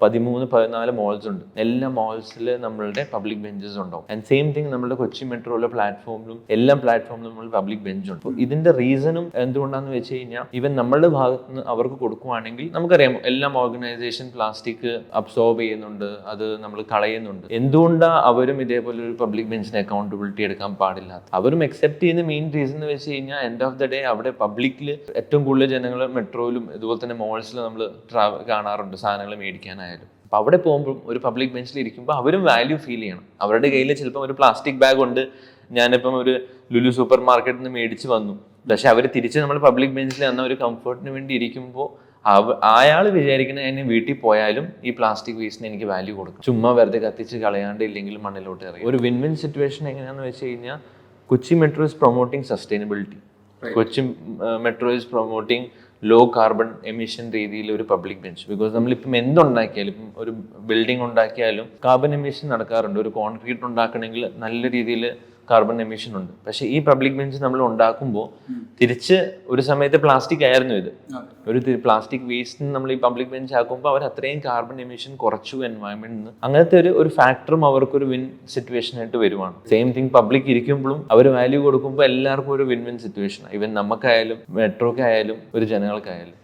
13-14 malls ഉണ്ട്. എല്ലാ മാൾസിൽ നമ്മളുടെ പബ്ലിക് ബെഞ്ചസ് ഉണ്ടാവും. ആൻഡ് സെയിം തിങ് നമ്മുടെ കൊച്ചി മെട്രോയിലെ പ്ലാറ്റ്ഫോമിലും എല്ലാ പ്ലാറ്റ്ഫോമിലും നമ്മൾ പബ്ലിക് ബെഞ്ച് ഉണ്ട്. അപ്പോൾ ഇതിന്റെ റീസണും എന്തുകൊണ്ടാന്ന് വെച്ച് കഴിഞ്ഞാൽ ഇവൻ നമ്മളുടെ ഭാഗത്ത് നിന്ന് അവർക്ക് കൊടുക്കുവാണെങ്കിൽ നമുക്കറിയാം എല്ലാം ഓർഗനൈസേഷൻ പ്ലാസ്റ്റിക് അബ്സോർബ് ചെയ്യുന്നുണ്ട്, അത് നമ്മൾ കളയുന്നുണ്ട്. എന്തുകൊണ്ടാണ് അവരും ഇതേപോലെ ഒരു പബ്ലിക് ബെഞ്ചിന് അക്കൗണ്ടബിലിറ്റി എടുക്കാൻ പാടില്ലാത്ത? അവരും അക്സെപ്റ്റ് ചെയ്യുന്ന മെയിൻ റീസൺ എന്ന് വെച്ച് കഴിഞ്ഞാൽ എൻഡ് ഓഫ് ദ ഡേ അവിടെ പബ്ലിക്കിൽ ഏറ്റവും കൂടുതൽ ജനങ്ങൾ മെട്രോയിലും ഇതുപോലെ തന്നെ മോൾസിലും നമ്മൾ കാണാറുണ്ട് സാധനങ്ങൾ മേടിക്കാനായാലും. അപ്പോൾ അവിടെ പോകുമ്പോൾ ഒരു പബ്ലിക് ബെഞ്ചിൽ ഇരിക്കുമ്പോൾ അവരും വാല്യൂ ഫീൽ ചെയ്യണം. അവരുടെ കയ്യിൽ ചിലപ്പോൾ ഒരു പ്ലാസ്റ്റിക് ബാഗ് ഉണ്ട്, ഞാനിപ്പം ഒരു ലുലു സൂപ്പർ മാർക്കറ്റിൽ നിന്ന് മേടിച്ച് വന്നു, പക്ഷെ അവർ തിരിച്ച് നമ്മൾ പബ്ലിക് ബെഞ്ചിൽ വന്ന ഒരു കംഫർട്ടിന് വേണ്ടി ഇരിക്കുമ്പോൾ അയാൾ വിചാരിക്കുന്നത് ഞാൻ വീട്ടിൽ പോയാലും ഈ പ്ലാസ്റ്റിക് വേസ്റ്റിന് എനിക്ക് വാല്യൂ കൊടുക്കും, ചുമ്മാ വെറുതെ കത്തിച്ച് കളയാണ്ട് ഇല്ലെങ്കിൽ മണ്ണിലോട്ട് എറിയും. ഒരു വിൻ വിൻ സിറ്റുവേഷൻ എങ്ങനെയാണെന്ന് വെച്ച് കഴിഞ്ഞാൽ Kochi metro is promoting sustainability. Kochi metro is promoting low carbon emission രീതിയിൽ ഒരു പബ്ലിക് ബെഞ്ച്. ബിക്കോസ് നമ്മളിപ്പം എന്തുണ്ടാക്കിയാലും, ഇപ്പം ഒരു ബിൽഡിംഗ് ഉണ്ടാക്കിയാലും കാർബൺ എമിഷൻ നടക്കാറുണ്ട്. ഒരു കോൺക്രീറ്റ് ഉണ്ടാക്കണമെങ്കിൽ നല്ല രീതിയിൽ കാർബൺ എമിഷൻ ഉണ്ട്. പക്ഷേ ഈ പബ്ലിക് ബെഞ്ച് നമ്മൾ ഉണ്ടാക്കുമ്പോൾ തിരിച്ച് ഒരു സമയത്ത് പ്ലാസ്റ്റിക് ആയിരുന്നു ഇത്, ഒരു പ്ലാസ്റ്റിക് വേസ്റ്റ് നമ്മൾ ഈ പബ്ലിക് ബെഞ്ച് ആക്കുമ്പോൾ അവർ അത്രയും കാർബൺ എമിഷൻ കുറച്ചു എൻവയൺമെന്റിന്. അങ്ങനത്തെ ഒരു ഫാക്ടറും അവർക്കൊരു വിൻ സിറ്റുവേഷൻ ആയിട്ട് വരുവാണ്. സെയിം തിങ് പബ്ലിക് ഇരിക്കുമ്പോഴും അവർ വാല്യൂ കൊടുക്കുമ്പോൾ എല്ലാവർക്കും ഒരു വിൻ വിൻ സിറ്റുവേഷൻ, ഈവൻ നമുക്കായാലും മെട്രോക്കായാലും ഒരു ജനങ്ങൾക്കായാലും.